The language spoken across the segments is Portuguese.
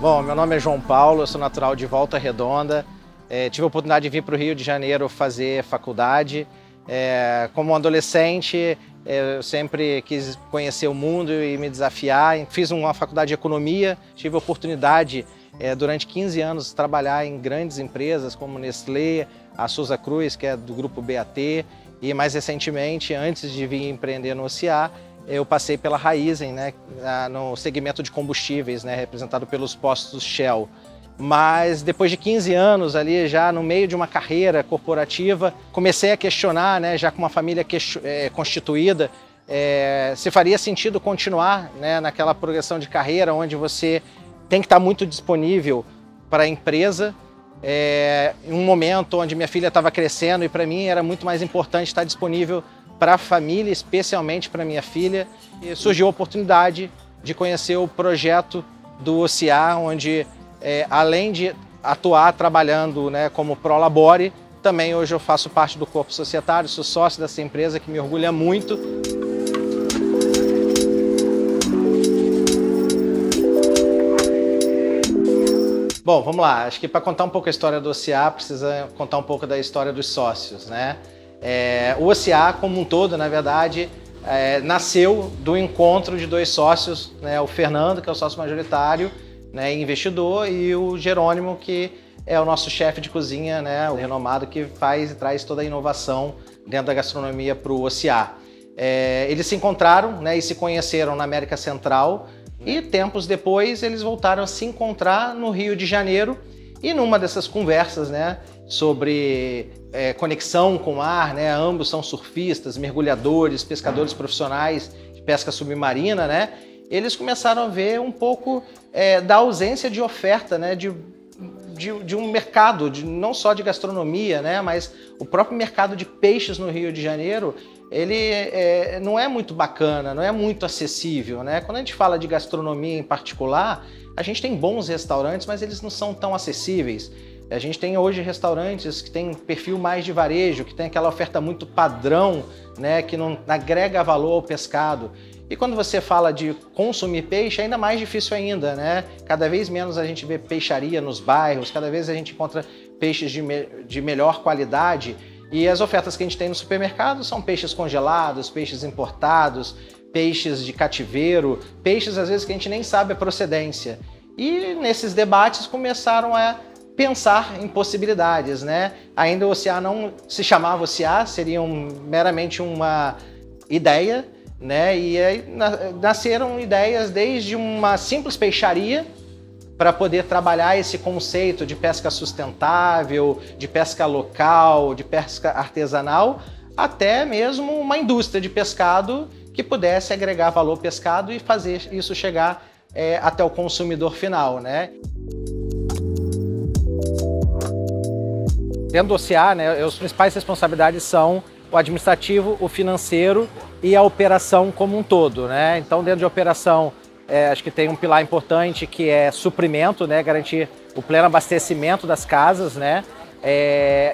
Bom, meu nome é João Paulo, eu sou natural de Volta Redonda. Tive a oportunidade de vir para o Rio de Janeiro fazer faculdade. Como adolescente, eu sempre quis conhecer o mundo e me desafiar. Fiz uma faculdade de economia, tive a oportunidade durante 15 anos de trabalhar em grandes empresas como Nestlé, a Souza Cruz, que é do grupo BAT, e mais recentemente, antes de vir empreender no OCA, eu passei pela Raízen, né, no segmento de combustíveis, né, representado pelos postos Shell. Mas depois de 15 anos ali, já no meio de uma carreira corporativa, comecei a questionar, né, já com uma família constituída, se faria sentido continuar, né, naquela progressão de carreira onde você tem que estar muito disponível para a empresa, em um momento onde minha filha estava crescendo e para mim era muito mais importante estar disponível para a família, especialmente para minha filha. E surgiu a oportunidade de conhecer o projeto do OCA, onde além de atuar trabalhando, né, como Prolabore, também hoje eu faço parte do corpo societário, sou sócio dessa empresa que me orgulha muito. Bom, vamos lá. Acho que para contar um pouco a história do OCA, precisa contar um pouco da história dos sócios, né? O OCA, como um todo, na verdade, nasceu do encontro de dois sócios, né? O Fernando, que é o sócio majoritário, né, investidor, e o Jerônimo, que é o nosso chefe de cozinha, né, o renomado, que faz e traz toda a inovação dentro da gastronomia para o OCA. Eles se encontraram, né, e se conheceram na América Central, e tempos depois eles voltaram a se encontrar no Rio de Janeiro, e numa dessas conversas, né, sobre conexão com o mar, né, ambos são surfistas, mergulhadores, pescadores profissionais de pesca submarina, né, eles começaram a ver um pouco da ausência de oferta, né, de um mercado, não só de gastronomia, né, mas o próprio mercado de peixes no Rio de Janeiro, ele não é muito bacana, não é muito acessível, né? Quando a gente fala de gastronomia em particular, a gente tem bons restaurantes, mas eles não são tão acessíveis. A gente tem hoje restaurantes que têm perfil mais de varejo, que tem aquela oferta muito padrão, né, que não agrega valor ao pescado. E quando você fala de consumir peixe, é ainda mais difícil ainda, né? Cada vez menos a gente vê peixaria nos bairros, cada vez a gente encontra peixes de melhor qualidade. E as ofertas que a gente tem no supermercado são peixes congelados, peixes importados, peixes de cativeiro, peixes às vezes que a gente nem sabe a procedência. E nesses debates começaram a pensar em possibilidades, né? Ainda o OCA não se chamava OCA, seria meramente uma ideia, né? E aí nasceram ideias desde uma simples peixaria para poder trabalhar esse conceito de pesca sustentável, de pesca local, de pesca artesanal, até mesmo uma indústria de pescado que pudesse agregar valor ao pescado e fazer isso chegar até o consumidor final, né? Dentro do OCA, né, as principais responsabilidades são o administrativo, o financeiro e a operação como um todo, né? Então, dentro de operação, acho que tem um pilar importante que é suprimento, né? Garantir o pleno abastecimento das casas, né?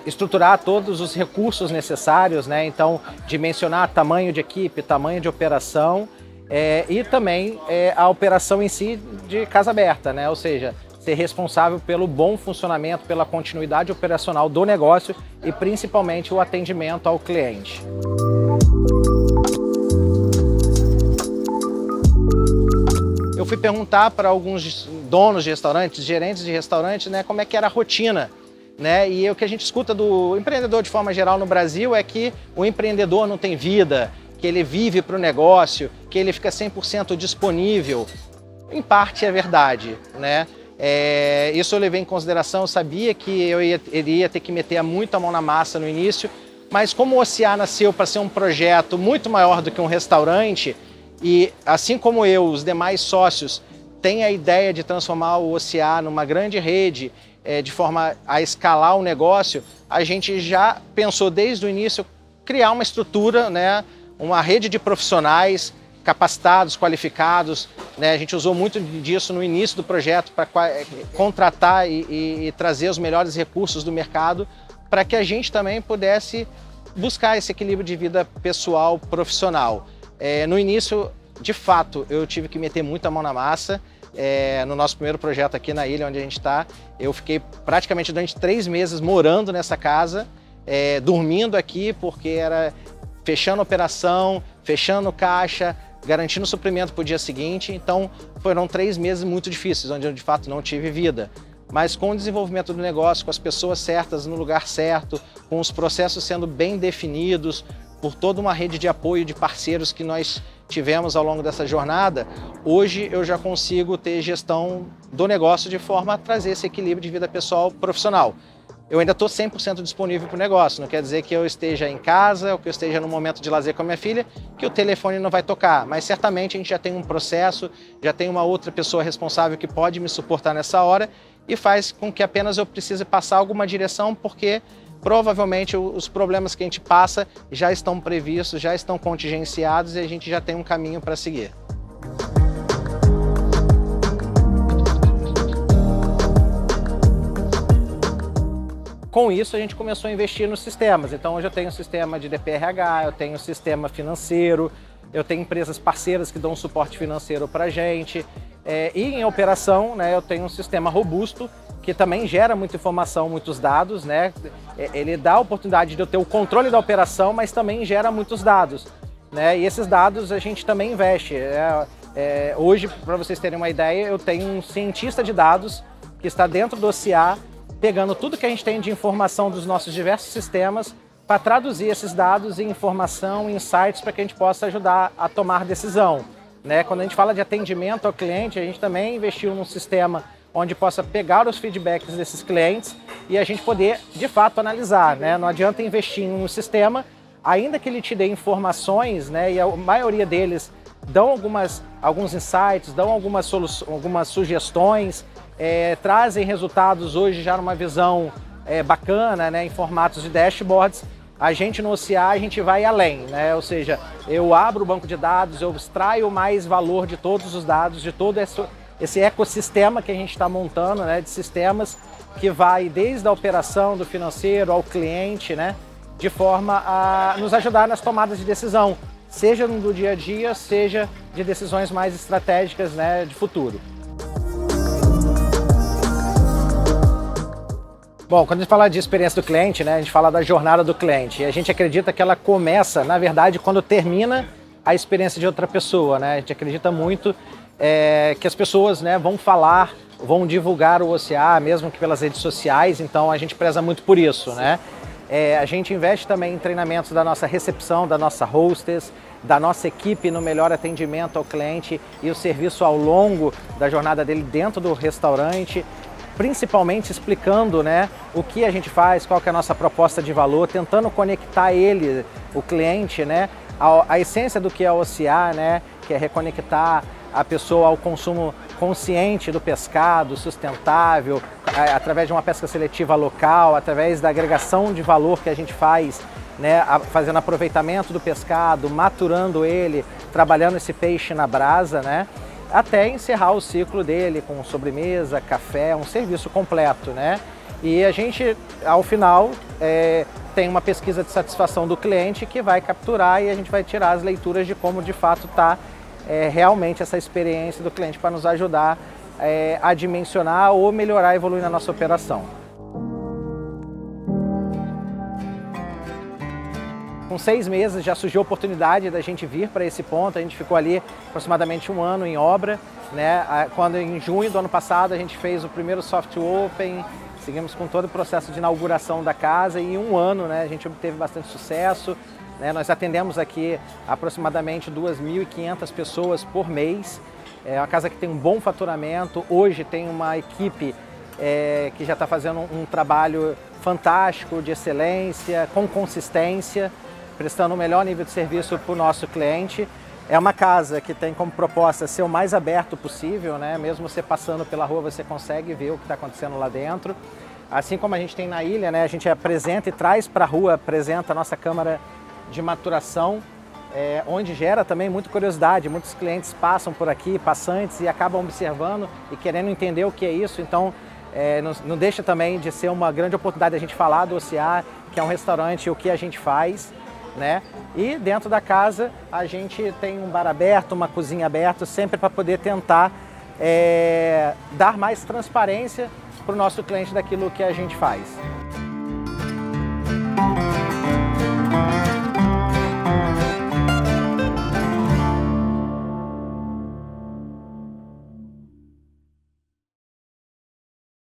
Estruturar todos os recursos necessários, né? Então, dimensionar tamanho de equipe, tamanho de operação e também a operação em si de casa aberta, né? Ou seja, ser responsável pelo bom funcionamento, pela continuidade operacional do negócio e principalmente o atendimento ao cliente. Eu fui perguntar para alguns donos de restaurantes, gerentes de restaurantes, né, como é que era a rotina, né? E o que a gente escuta do empreendedor de forma geral no Brasil é que o empreendedor não tem vida, que ele vive para o negócio, que ele fica 100% disponível. Em parte é verdade, né? Isso eu levei em consideração, eu sabia que ele ia ter que meter muito a mão na massa no início, mas como o OCA nasceu para ser um projeto muito maior do que um restaurante, e assim como eu, os demais sócios têm a ideia de transformar o OCA numa grande rede, de forma a escalar o negócio, a gente já pensou desde o início criar uma estrutura, né, uma rede de profissionais capacitados, qualificados, né? A gente usou muito disso no início do projeto para contratar e trazer os melhores recursos do mercado para que a gente também pudesse buscar esse equilíbrio de vida pessoal, profissional. No início, de fato, eu tive que meter muita mão na massa no nosso primeiro projeto aqui na ilha onde a gente está. Eu fiquei praticamente durante 3 meses morando nessa casa, dormindo aqui, porque era fechando operação, fechando caixa, garantindo suprimento para o dia seguinte. Então foram 3 meses muito difíceis, onde eu de fato não tive vida. Mas com o desenvolvimento do negócio, com as pessoas certas no lugar certo, com os processos sendo bem definidos, por toda uma rede de apoio de parceiros que nós tivemos ao longo dessa jornada, hoje eu já consigo ter gestão do negócio de forma a trazer esse equilíbrio de vida pessoal e profissional. Eu ainda estou 100% disponível para o negócio, não quer dizer que eu esteja em casa ou que eu esteja no momento de lazer com a minha filha, que o telefone não vai tocar, mas certamente a gente já tem um processo, já tem uma outra pessoa responsável que pode me suportar nessa hora e faz com que apenas eu precise passar alguma direção, porque provavelmente os problemas que a gente passa já estão previstos, já estão contingenciados e a gente já tem um caminho para seguir. Com isso, a gente começou a investir nos sistemas. Então, hoje eu tenho um sistema de DPRH, eu tenho um sistema financeiro, eu tenho empresas parceiras que dão suporte financeiro para a gente. E em operação, né, eu tenho um sistema robusto que também gera muita informação, muitos dados, né? Ele dá a oportunidade de eu ter o controle da operação, mas também gera muitos dados, né? E esses dados a gente também investe. Hoje, para vocês terem uma ideia, eu tenho um cientista de dados que está dentro do OCA, pegando tudo que a gente tem de informação dos nossos diversos sistemas para traduzir esses dados em informação, insights, para que a gente possa ajudar a tomar decisão, né? Quando a gente fala de atendimento ao cliente, a gente também investiu num sistema onde possa pegar os feedbacks desses clientes e a gente poder, de fato, analisar, né? Não adianta investir em um sistema, ainda que ele te dê informações, né? E a maioria deles dão alguns insights, dão algumas sugestões, trazem resultados hoje já numa visão bacana, né? Em formatos de dashboards. A gente no OCA, a gente vai além, né? Ou seja, eu abro o banco de dados, eu extraio mais valor de todos os dados, de todo esse ecossistema que a gente está montando, né, de sistemas que vai desde a operação do financeiro ao cliente, né, de forma a nos ajudar nas tomadas de decisão, seja no dia a dia, seja de decisões mais estratégicas, né, de futuro. Bom, quando a gente fala de experiência do cliente, né, a gente fala da jornada do cliente, e a gente acredita que ela começa, na verdade, quando termina a experiência de outra pessoa, né? A gente acredita muito que as pessoas, né, vão falar, vão divulgar o OCA, mesmo que pelas redes sociais, então a gente preza muito por isso, né? A gente investe também em treinamentos da nossa recepção, da nossa hostess, da nossa equipe no melhor atendimento ao cliente e o serviço ao longo da jornada dele dentro do restaurante, principalmente explicando, né, o que a gente faz, qual que é a nossa proposta de valor, tentando conectar ele, o cliente, né, a essência do que é o OCA, né, que é reconectar a pessoa ao consumo consciente do pescado, sustentável, através de uma pesca seletiva local, através da agregação de valor que a gente faz, né, fazendo aproveitamento do pescado, maturando ele, trabalhando esse peixe na brasa, né, até encerrar o ciclo dele com sobremesa, café, um serviço completo, né. E a gente, ao final, tem uma pesquisa de satisfação do cliente que vai capturar e a gente vai tirar as leituras de como de fato está realmente essa experiência do cliente para nos ajudar a dimensionar ou melhorar, evoluir na nossa operação. Com 6 meses já surgiu a oportunidade da gente vir para esse ponto, a gente ficou ali aproximadamente 1 ano em obra, né? Quando em junho do ano passado a gente fez o primeiro soft open, seguimos com todo o processo de inauguração da casa e em 1 ano, né, a gente obteve bastante sucesso. Nós atendemos aqui aproximadamente 2.500 pessoas por mês. É uma casa que tem um bom faturamento. Hoje tem uma equipe que já está fazendo um trabalho fantástico, de excelência, com consistência, prestando o melhor nível de serviço para o nosso cliente. É uma casa que tem como proposta ser o mais aberto possível, né? Mesmo você passando pela rua, você consegue ver o que está acontecendo lá dentro. Assim como a gente tem na ilha, né? A gente apresenta e traz para a rua, apresenta a nossa câmara de maturação, onde gera também muita curiosidade. Muitos clientes passam por aqui, passantes, e acabam observando e querendo entender o que é isso. Então, não deixa também de ser uma grande oportunidade a gente falar do OCA, que é um restaurante, o que a gente faz, né? E dentro da casa a gente tem um bar aberto, uma cozinha aberta, sempre para poder tentar dar mais transparência para o nosso cliente daquilo que a gente faz.